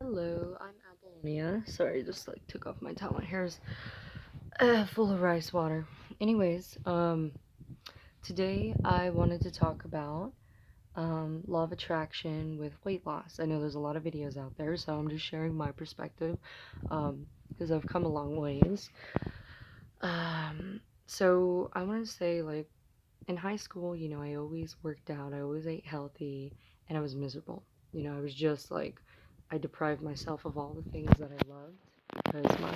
Hello, I'm Apollonia. Sorry, I just took off my towel. My hair's full of rice water. Anyways, today I wanted to talk about law of attraction with weight loss. I know there's a lot of videos out there, so I'm just sharing my perspective because I've come a long ways. So I want to say in high school, I always worked out, I always ate healthy, and I was miserable. I was just I deprived myself of all the things that I loved because my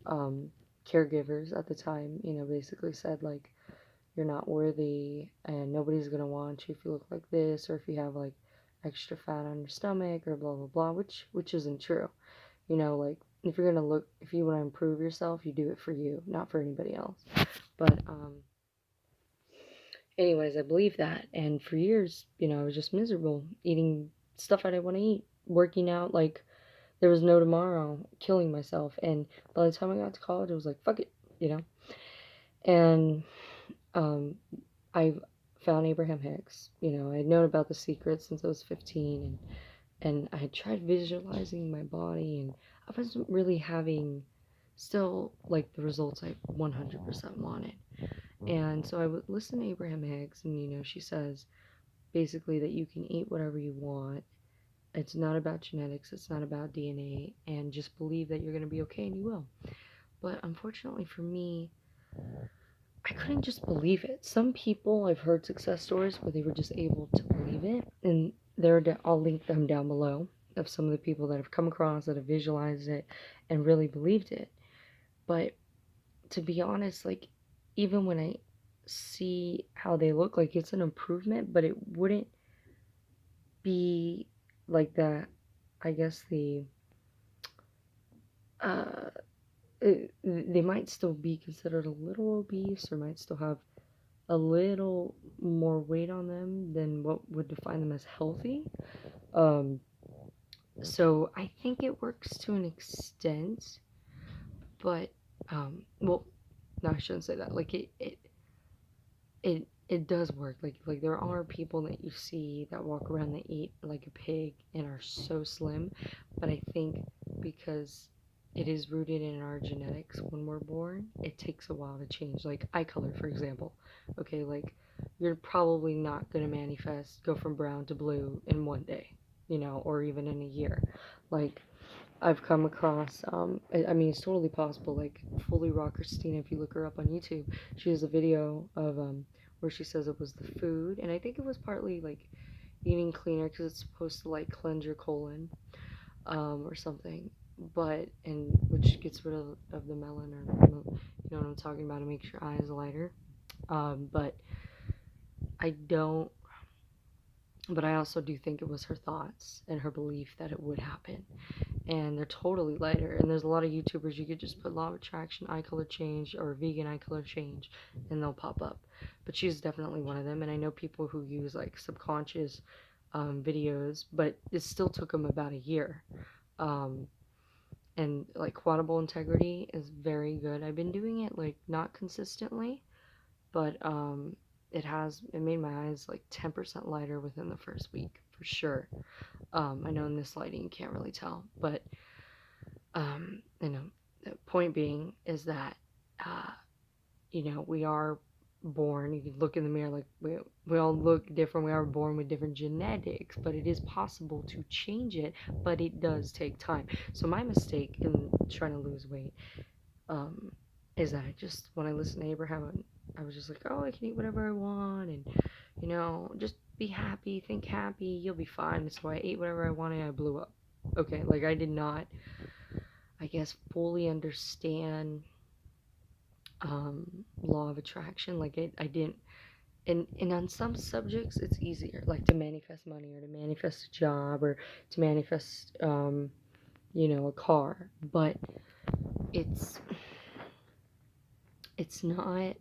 um, caregivers at the time, basically said, you're not worthy and nobody's going to want you if you look like this or if you have, extra fat on your stomach or blah, blah, blah, which isn't true. If you're going to if you want to improve yourself, you do it for you, not for anybody else. But, anyways, I believe that. And for years, I was just miserable eating stuff I didn't want to eat, working out there was no tomorrow, killing myself. And by the time I got to college, I was like, fuck it. And um, I found Abraham Hicks. I had known about The Secret since I was 15, and I had tried visualizing my body, and I wasn't really having still the results I 100% wanted. And so I would listen to Abraham Hicks, and she says basically that you can eat whatever you want. It's not about genetics, it's not about DNA, and just believe that you're going to be okay and you will. But unfortunately for me, I couldn't just believe it. Some people, I've heard success stories where they were just able to believe it, and I'll link them down below of some of the people that have come across that have visualized it and really believed it. But to be honest, even when I see how they look, it's an improvement, but it wouldn't be like that. I guess uh, they might still be considered a little obese or might still have a little more weight on them than what would define them as healthy. Um, so I think it works to an extent, but well, no, I shouldn't say that. It does work. There are people that you see that walk around that eat like a pig and are so slim, but I think because it is rooted in our genetics when we're born, it takes a while to change. Like eye color, for example. Okay, you're probably not gonna go from brown to blue in one day, or even in a year. Like I've come across, I mean, it's totally possible. Fully Raw Christina, if you look her up on YouTube, she has a video of where she says it was the food, and I think it was partly eating cleaner because it's supposed to cleanse your colon, or something. But and which gets rid of the melon, or you know what I'm talking about, it makes your eyes lighter. But I don't. But I also do think it was her thoughts and her belief that it would happen, and they're totally lighter. And there's a lot of YouTubers, you could just put law of attraction eye color change or vegan eye color change and they'll pop up. But she's definitely one of them. And I know people who use subconscious videos, but it still took them about a year. um, and quadable integrity is very good. I've been doing it not consistently, but it made my eyes 10% lighter within the first week for sure. I know in this lighting you can't really tell, but the point being is that, uh, we are born. You can look in the mirror, we all look different. We are born with different genetics, but it is possible to change it, but it does take time. So my mistake in trying to lose weight, um, is that when I listened to Abraham, I was just like, oh, I can eat whatever I want, and, just be happy, think happy, you'll be fine. So I ate whatever I wanted, I blew up. Okay, I did not, I guess, fully understand law of attraction. I didn't, and on some subjects it's easier, to manifest money or to manifest a job or to manifest a car, but it's not,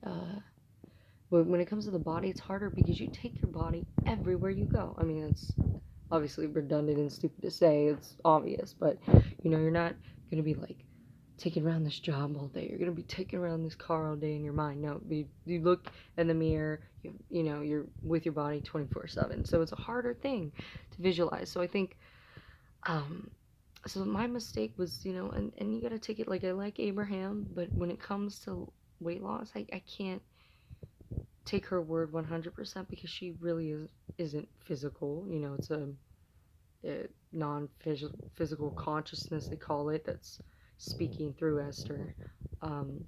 when it comes to the body, it's harder because you take your body everywhere you go. I mean, it's obviously redundant and stupid to say, it's obvious, but you're not going to be taking around this job all day. You're going to be taking around this car all day in your mind. No, you look in the mirror, you're with your body 24/7. So it's a harder thing to visualize. So I think, um, So my mistake was, and you gotta take it, like, I like Abraham, but when it comes to weight loss, I can't take her word 100% because she really isn't physical. It's a non-physical consciousness, they call it, that's speaking through Esther. Um,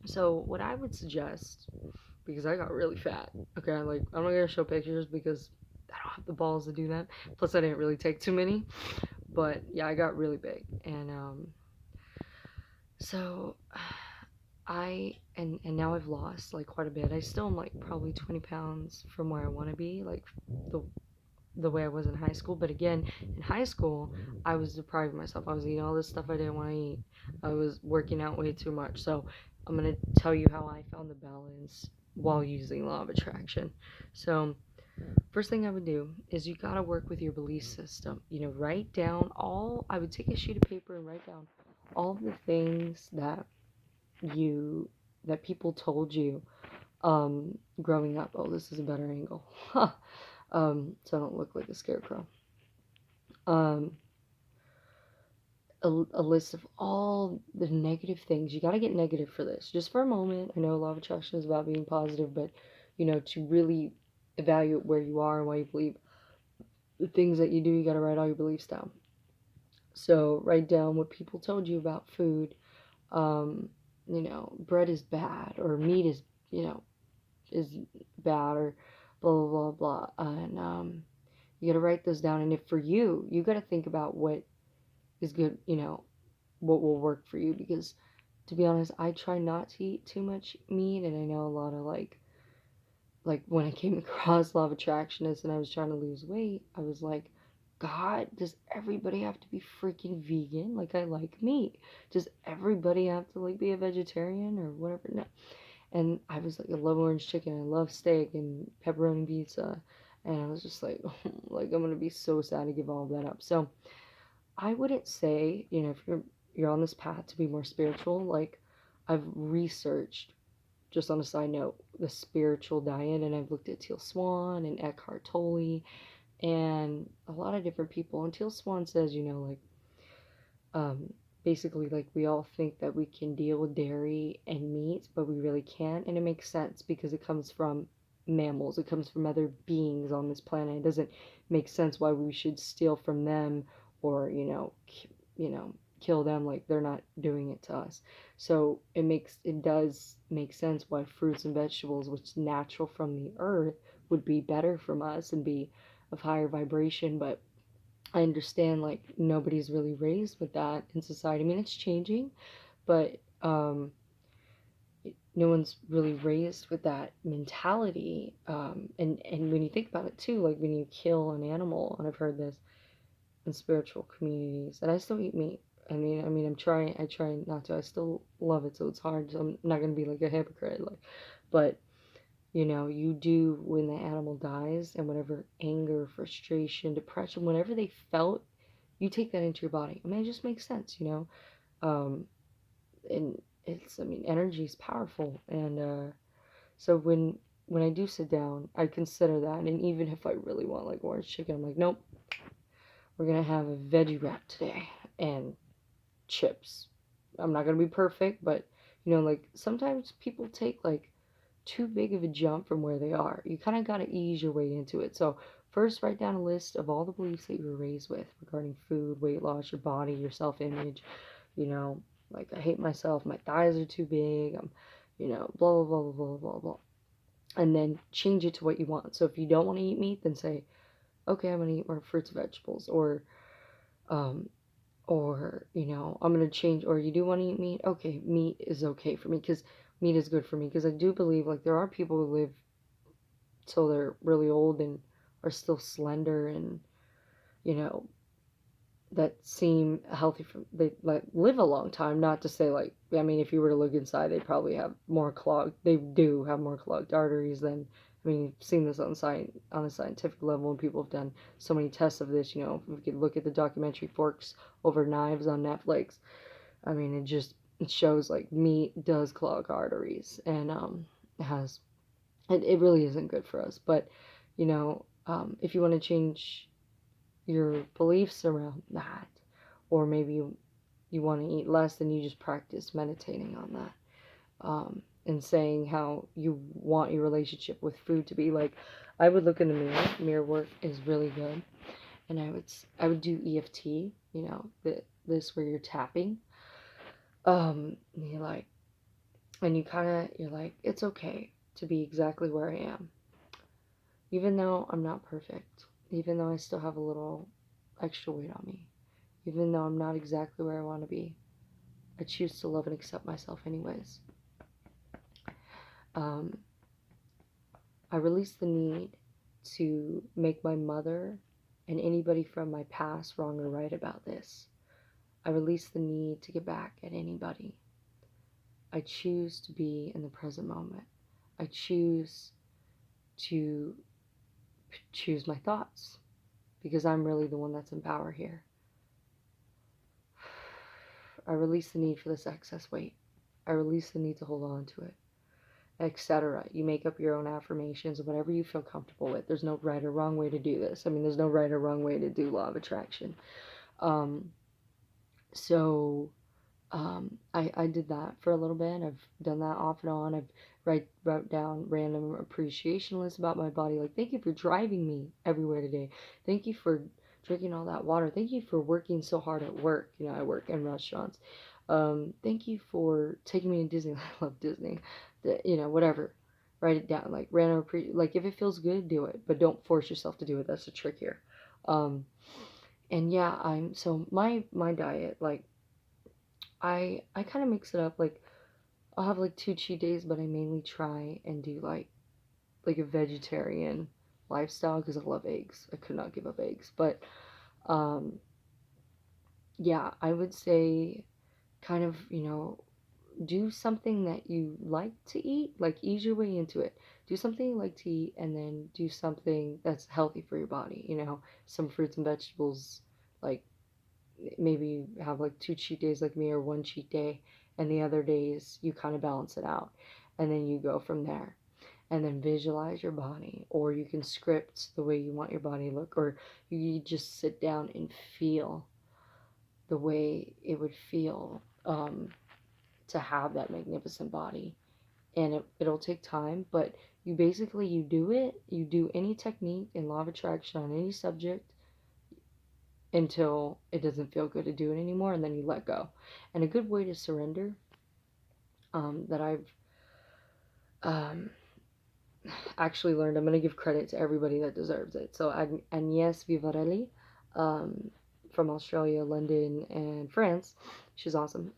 so what I would suggest, because I got really fat, okay, like, I'm not gonna show pictures because I don't have the balls to do that. Plus, I didn't really take too many, but yeah, I got really big, and so and now I've lost like quite a bit. I still am like probably 20 pounds from where I want to be, like the the way I was in high school. But again, in high school, I was depriving myself. I was eating all this stuff I didn't want to eat. I was working out way too much. So I'm gonna tell you how I found the balance while using law of attraction. So first thing I would do is you gotta work with your belief system. Write down all. I would take a sheet of paper and write down all of the things you that people told you growing up. Oh, this is a better angle. So I don't look like a scarecrow. Um, a list of all the negative things. You got to get negative for this. Just for a moment. I know law of attraction is about being positive, but to really evaluate where you are and why you believe the things that you do, you got to write all your beliefs down. So write down what people told you about food. Um, bread is bad, or meat is bad, or blah blah blah blah. And you got to write those down. And if for you, you got to think about what is good, what will work for you. Because to be honest, I try not to eat too much meat, and I know a lot of like when I came across law of attractionists and I was trying to lose weight, I was like, God, does everybody have to be freaking vegan? Like, I like meat. Does everybody have to like be a vegetarian or whatever? No. And I was like, I love orange chicken, I love steak and pepperoni pizza, and I was just like, like I'm gonna be so sad to give all of that up. So I wouldn't say, if you're on this path to be more spiritual, like I've researched, just on a side note, the spiritual diet, and I've looked at Teal Swan and Eckhart Tolle and a lot of different people. And Teal Swan says, like, um, basically, like, we all think that we can deal with dairy and meat, but we really can't. And it makes sense because it comes from mammals, it comes from other beings on this planet. It doesn't make sense why we should steal from them or, kill them like they're not doing it to us. So it does make sense why fruits and vegetables, which natural from the earth, would be better from us and be of higher vibration. But I understand like nobody's really raised with that in society. I mean, it's changing, but no one's really raised with that mentality. And when you think about it too, like when you kill an animal, and I've heard this in spiritual communities, and I still eat meat. I mean, I try not to. I still love it, so it's hard. So I'm not gonna be like a hypocrite, like, but you do when the animal dies, and whatever anger, frustration, depression, whatever they felt, you take that into your body. I mean, it just makes sense. Um, and I mean, energy is powerful, and so when I do sit down, I consider that, and even if I really want like orange chicken, I'm like, nope, we're gonna have a veggie wrap today and chips. I'm not gonna be perfect, but like sometimes people take like too big of a jump from where they are. You kind of got to ease your way into it. So, first, write down a list of all the beliefs that you were raised with regarding food, weight loss, your body, your self image. Like I hate myself, my thighs are too big, blah, blah, blah, blah, blah, blah. And then change it to what you want. So, if you don't want to eat meat, then say, okay, I'm going to eat more fruits and vegetables. Um, I'm going to change, or you do want to eat meat? Okay, meat is okay for me because meat is good for me. Because I do believe, like, there are people who live till they're really old and are still slender and, you know, that seem healthy they like live a long time. Not to say like, I mean, if you were to look inside, they do have more clogged arteries than, I mean, you've seen this on a scientific level, and people have done so many tests of this. If we could look at the documentary Forks Over Knives on Netflix, I mean, it shows like meat does clog arteries, and it has it really isn't good for us. But if you want to change your beliefs around that, or maybe you want to eat less, then you just practice meditating on that, and saying how you want your relationship with food to be. Like, I would look in the mirror. Mirror work is really good, and I would do EFT. This where you're tapping. You're like, and you're like, it's okay to be exactly where I am, even though I'm not perfect, even though I still have a little extra weight on me, even though I'm not exactly where I want to be. I choose to love and accept myself anyways. Um, I release the need to make my mother and anybody from my past wrong or right about this. I release the need to get back at anybody. I choose to be in the present moment. I choose to choose my thoughts, because I'm really the one that's in power here. I release the need for this excess weight. I release the need to hold on to it, etc. You make up your own affirmations, whatever you feel comfortable with. There's no right or wrong way to do this. I mean, there's no right or wrong way to do law of attraction. So I did that for a little bit. I've done that off and on. I've wrote down random appreciation lists about my body. Like, thank you for driving me everywhere today. Thank you for drinking all that water. Thank you for working so hard at work. I work in restaurants. Thank you for taking me to Disney. I love Disney. Whatever. Write it down. Like, random like, if it feels good, do it. But don't force yourself to do it. That's the trick here. And yeah, so my diet, like, I kind of mix it up. Like, I'll have like 2 cheat days, but I mainly try and do like a vegetarian lifestyle, because I love eggs. I could not give up eggs. But yeah, I would say kind of, do something that you like to eat, like, ease your way into it. Do something you like to eat, and then do something that's healthy for your body. Some fruits and vegetables, like, maybe you have like 2 cheat days like me, or 1 cheat day, and the other days you kind of balance it out, and then you go from there. And then visualize your body, or you can script the way you want your body to look, or you just sit down and feel the way it would feel, to have that magnificent body. And it'll take time, but you do it. You do any technique in law of attraction on any subject until it doesn't feel good to do it anymore, and then you let go. And a good way to surrender, that I've actually learned, I'm going to give credit to everybody that deserves it. So Agnes Vivarelli, from Australia, London, and France, she's awesome.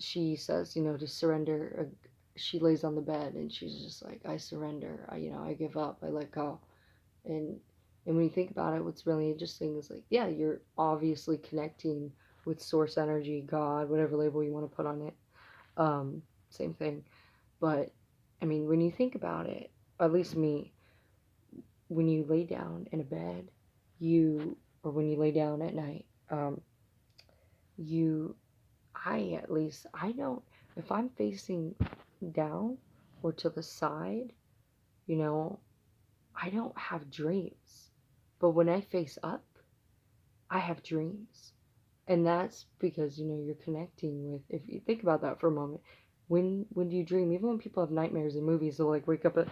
She says, to surrender. She lays on the bed and she's just like, I surrender. I give up. I let go. And when you think about it, what's really interesting is, like, yeah, you're obviously connecting with source energy, God, whatever label you want to put on it. Same thing. But, I mean, when you think about it, at least me, when you lay down in a bed, or when you lay down at night, I don't, if I'm facing down or to the side, I don't have dreams. But when I face up, I have dreams. And that's because, you're connecting with, if you think about that for a moment, when do you dream? Even when people have nightmares in movies, they'll like wake up like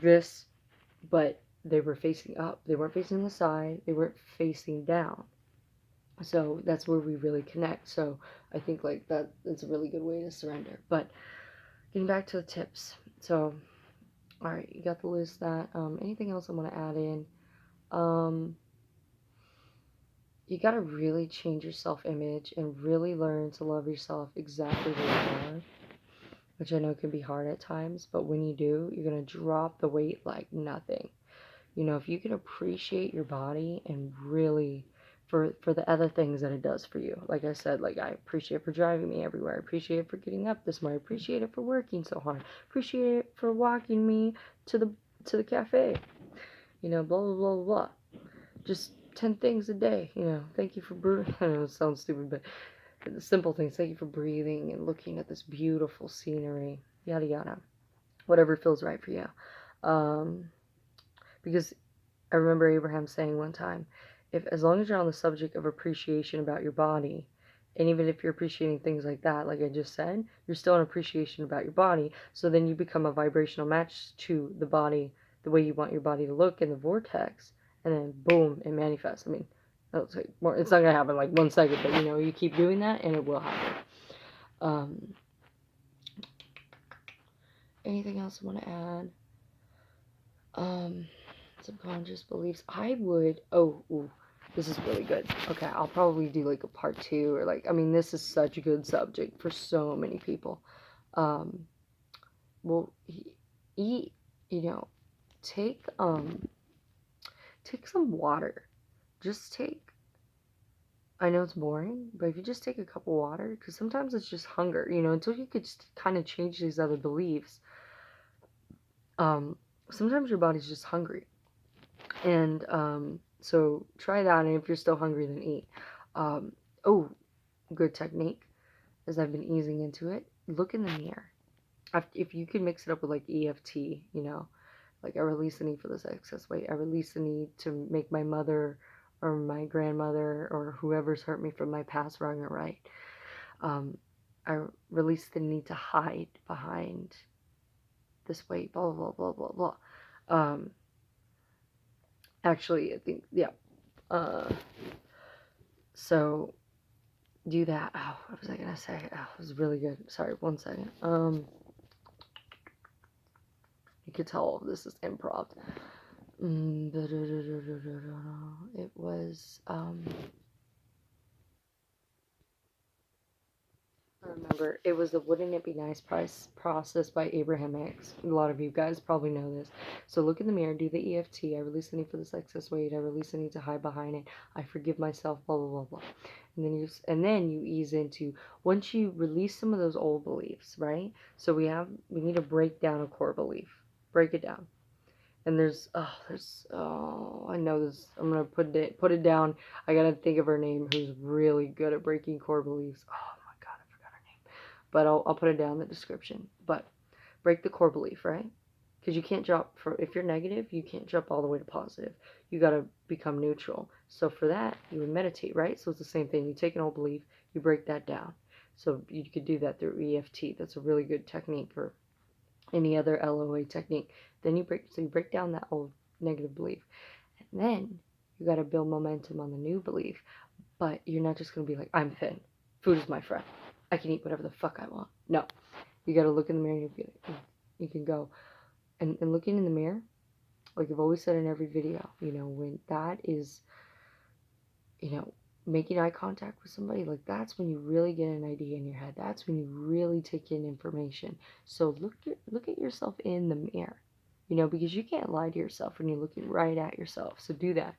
this, but they were facing up. They weren't facing the side. They weren't facing down. So that's where we really connect. So I think like that's a really good way to surrender. But getting back to the tips. So, all right, you got the list. That anything else I want to add in? You got to really change your self-image and really learn to love yourself exactly where you are, which I know can be hard at times, but when you do, you're going to drop the weight like nothing. If you can appreciate your body and really, for the other things that it does for you. Like I said, like, I appreciate it for driving me everywhere. I appreciate it for getting up this morning. I appreciate it for working so hard. I appreciate it for walking me to the cafe. Blah, blah, blah, blah. Just 10 things a day, thank you for breathing. I know it sounds stupid, but the simple things. Thank you for breathing and looking at this beautiful scenery, yada yada, whatever feels right for you. Because I remember Abraham saying one time, as long as you're on the subject of appreciation about your body, and even if you're appreciating things like that, like I just said, you're still an appreciation about your body. So then you become a vibrational match to the body, the way you want your body to look in the vortex, and then boom, it manifests. I mean, it'll take more, it's not gonna happen like 1 second, but you keep doing that, and it will happen. Anything else I want to add? Subconscious beliefs. I would. Oh, ooh, this is really good. Okay, I'll probably do like a part 2 or like. I mean, this is such a good subject for so many people. Well, eat. Take take some water. Just take. I know it's boring, but if you just take a cup of water, because sometimes it's just hunger. Until you could just kind of change these other beliefs. Sometimes your body's just hungry. And so try that, and if you're still hungry, then eat. Oh, good technique, as I've been easing into it, look in the mirror. If you could mix it up with like EFT, like I release the need for this excess weight. I release the need to make my mother or my grandmother or whoever's hurt me from my past wrong or right. I release the need to hide behind this weight, blah, blah, blah, blah, blah, blah. Actually, I think, yeah. So do that. Oh, what was I gonna say? Oh, it was really good. Sorry, 1 second. You could tell this is improv. It was I remember it was the Wouldn't It Be Nice process by Abraham Hicks. A lot of you guys probably know this. So look in the mirror, do the EFT. I release the need for this excess weight. I release the need to hide behind it. I forgive myself. Blah blah blah blah. And then you ease into, once you release some of those old beliefs, right? So we need to break down a core belief. Break it down. And I know this. I'm gonna put it down. I gotta think of her name, who's really good at breaking core beliefs. Oh my god, I forgot her name. But I'll put it down in the description. But break the core belief, right? Because you can't jump if you're negative, you can't jump all the way to positive. You gotta become neutral. So for that, you would meditate, right? So it's the same thing. You take an old belief, you break that down. So you could do that through EFT. That's a really good technique, or any other LOA technique. Then you break down that old negative belief, and then you got to build momentum on the new belief. But you're not just gonna be like, I'm thin, food is my friend, I can eat whatever the fuck I want. No, you got to look in the mirror, and you can go, and looking in the mirror, like I've always said in every video, when that is, making eye contact with somebody, like that's when you really get an idea in your head. That's when you really take in information. So look at yourself in the mirror, because you can't lie to yourself when you're looking right at yourself. So do that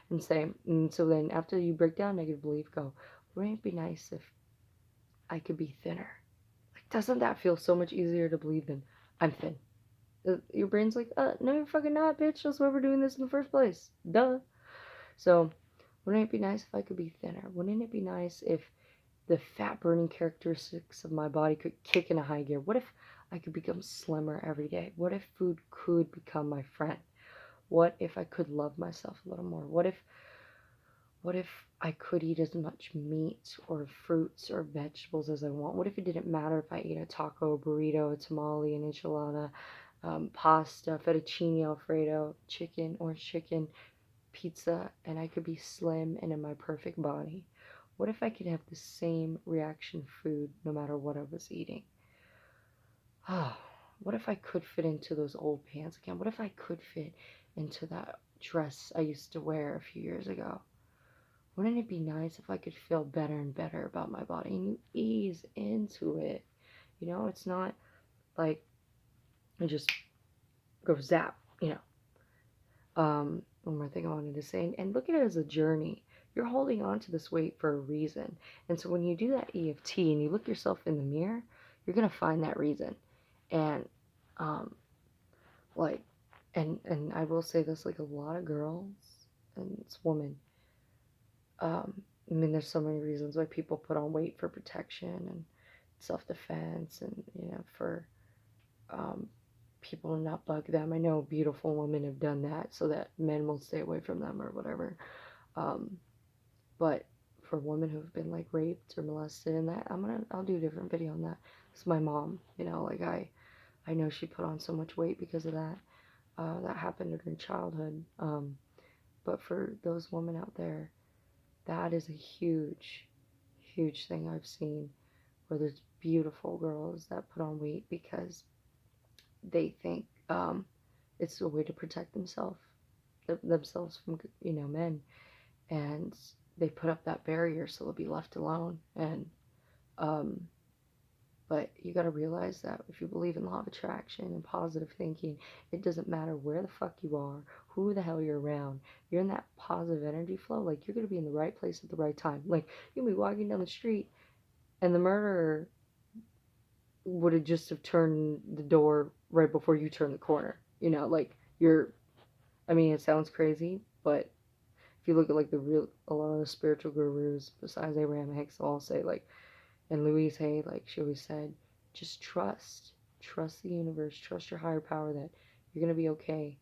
and say, and so then after you break down negative belief, go, wouldn't it be nice if I could be thinner? Like, doesn't that feel so much easier to believe than I'm thin? Your brain's like, no, you're fucking not, bitch. That's why we're doing this in the first place. Duh. So wouldn't it be nice if I could be thinner? Wouldn't it be nice if the fat burning characteristics of my body could kick in a high gear? What if I could become slimmer every day? What if food could become my friend? What if I could love myself a little more? What if I could eat as much meat or fruits or vegetables as I want? What if it didn't matter if I ate a taco, a burrito, a tamale, an enchilada, pasta, fettuccine alfredo, chicken, orange chicken, pizza, and I could be slim and in my perfect body? What if I could have the same reaction food no matter what I was eating? Oh, what if I could fit into those old pants again? What if I could fit into that dress I used to wear a few years ago? Wouldn't it be nice if I could feel better and better about my body? And you ease into it. It's not like it just goes zap, One more thing I wanted to say, and look at it as a journey. You're holding on to this weight for a reason. And so when you do that EFT and you look yourself in the mirror, you're going to find that reason. And, like, and I will say this, like a lot of girls, and it's women, I mean, there's so many reasons why people put on weight for protection and self-defense and, for, people to not bug them. I know beautiful women have done that so that men will stay away from them or whatever. But for women who've been like raped or molested and that, I'll do a different video on that. It's my mom, like I know she put on so much weight because of that. That happened in her childhood. But for those women out there, that is a huge, huge thing I've seen where there's beautiful girls that put on weight because they think it's a way to protect themselves from men, and they put up that barrier so they'll be left alone. And um, but you got to realize that if you believe in law of attraction and positive thinking, it doesn't matter where the fuck you are, who the hell you're around. You're in that positive energy flow. Like, you're gonna be in the right place at the right time. Like, you'll be walking down the street and the murderer would have just have turned the door right before you turn the corner. Like, I mean, it sounds crazy, but if you look at like a lot of the spiritual gurus besides Abraham Hicks, they'll all say like, and Louise Hay, like she always said, just trust the universe, trust your higher power that you're gonna be okay.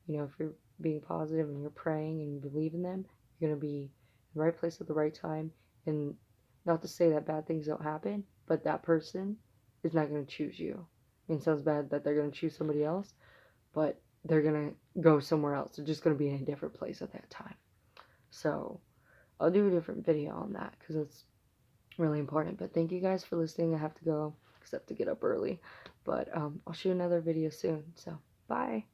If you're being positive and you're praying and you believe in them, you're gonna be in the right place at the right time. And not to say that bad things don't happen, but that person is not gonna choose you. I mean, it sounds bad that they're gonna choose somebody else, but they're gonna go somewhere else. They're just gonna be in a different place at that time. So I'll do a different video on that because it's really important. But thank you guys for listening. I have to go because I have to get up early. But I'll shoot another video soon. So bye.